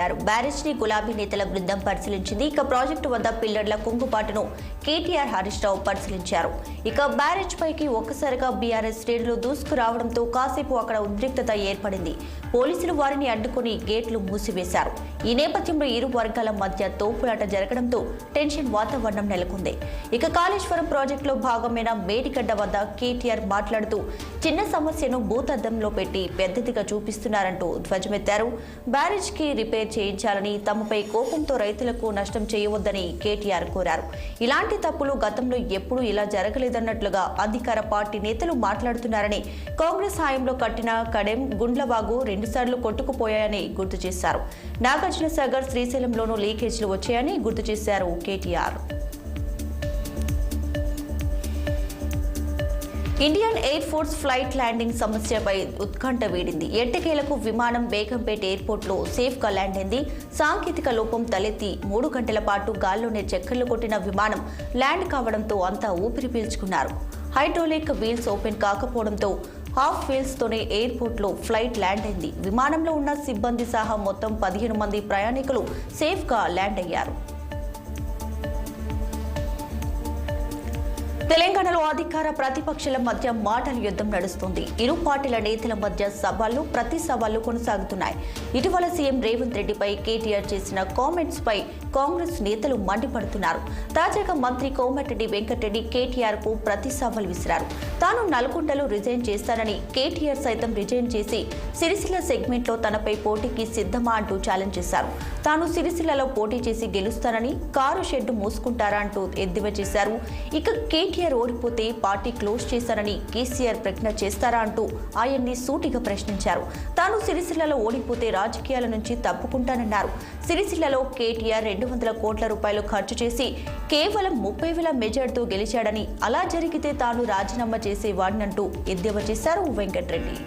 Barrage ని గులాబీ నేతల బృందం పరిశీలించింది. ఇక ప్రాజెక్టు వద్ద పిల్లర్ల కుంగుపాటును కేటీఆర్ హరీష్ రావు పరిశీలించారు. ఇక బ్యారేజ్ పైకి ఒక్కసారిగా బీఆర్ఎస్ శ్రేణులు దూసుకురావడంతో కాసేపు అక్కడ ఉద్రిక్తత ఏర్పడింది. పోలీసులు వారిని అడ్డుకుని గేట్లు మూసివేశారు. ఈ నేపథ్యంలో ఇరు వర్గాల మధ్య తోపులాట జరగడంతో టెన్షన్ వాతావరణం నెలకొంది. ఇక కాళేశ్వరం ప్రాజెక్టులో భాగమైన మేడిగడ్డ వద్ద కేటీఆర్ మాట్లాడుతూ చిన్న సమస్యను భూతద్దంలో పెట్టి పెద్దదిగా చూపిస్తున్నారంటూ ధ్వజమెత్తారు. బ్యారేజ్ కి రిపేర్ చేయించాలని, తమపై కోపంతో రైతులకు నష్టం చేయవద్దని కేటీఆర్ కోరారు. ఇలాంటి తప్పులు గతంలో ఎప్పుడూ ఇలా జరగలేదన్నట్లుగా అధికార పార్టీ నేతలు మాట్లాడుతున్నారని, కాంగ్రెస్ హయాంలో కట్టిన కడెం గుండ్లవాగు 2 సార్లు కొట్టుకుపోయాయని గుర్తు చేశారు. నాగార్జునసాగర్, శ్రీశైలంలోనూ లీకేజీలు వచ్చాయని గుర్తు చేశారు KTR. Indian air force flight landing సమస్యపై ఉత్కంఠ వీడింది. ఎట్టకేలకు విమానం బేగంపేట ఎయిర్పోర్ట్లో సేఫ్గా ల్యాండ్ అయింది. సాంకేతిక లోపం తలెత్తి 3 గంటల పాటు గాల్లోనే చక్కర్లు కొట్టిన విమానం ల్యాండ్ కావడంతో అంతా ఊపిరి పీల్చుకున్నారు. హైడ్రోలిక్ వీల్స్ ఓపెన్ కాకపోవడంతో హాఫ్ వీల్స్ తోనే ఎయిర్పోర్ట్లో ఫ్లైట్ ల్యాండ్ అయింది. విమానంలో ఉన్న సిబ్బంది సహా మొత్తం 15 మంది ప్రయాణికులు సేఫ్గా ల్యాండ్ అయ్యారు. తెలంగాణలో అధికార ప్రతిపక్షాల మధ్య మాటల యుద్ధం నడుస్తుంది. ఇరు పార్టీల నేతల మధ్య సవాళ్లు ప్రతి సవాళ్లు కొనసాగుతున్నాయి. ఇటీవల సీఎం రేవంత్ రెడ్డిపై కేటీఆర్ చేసిన కామెంట్స్ పై కాంగ్రెస్ నేతలు మండిపడుతున్నారు. తాజాగా మంత్రి కోమటిరెడ్డి వెంకటరెడ్డి కేటీఆర్ కు ప్రతి సవాల్ విసిరారు. తాను నల్గొండలో రిజైన్ చేస్తానని, కేటీఆర్ సైతం రిజైన్ చేసి సిరిసిల్ల సెగ్మెంట్ లో తనపై పోటీకి సిద్ధమా అంటూ ఛాలెంజ్ చేశారు. తాను సిరిసిల్లలో పోటీ చేసి గెలుస్తానని, కారు షెడ్డు మూసుకుంటారా అంటూ ఎద్దేవా చేశారు. ఇక కేటీఆర్ ఓడిపోతే పార్టీ క్లోజ్ చేశారని కేసీఆర్ ప్రకటన చేస్తారా అంటూ ఆయన్ని సూటిగా ప్రశ్నించారు. తాను సిరిసిల్లలో ఓడిపోతే రాజకీయాల నుంచి తప్పుకుంటానన్నారు. సిరిసిల్లలో కేటీఆర్ 200 కోట్ల రూపాయలు ఖర్చు చేసి కేవలం 30,000 మెజార్టీతో గెలిచాడని, అలా జరిగితే తాను రాజీనామా చేసేవాడినంటూ ఎద్దేవా చేశారు వెంకటరెడ్డి.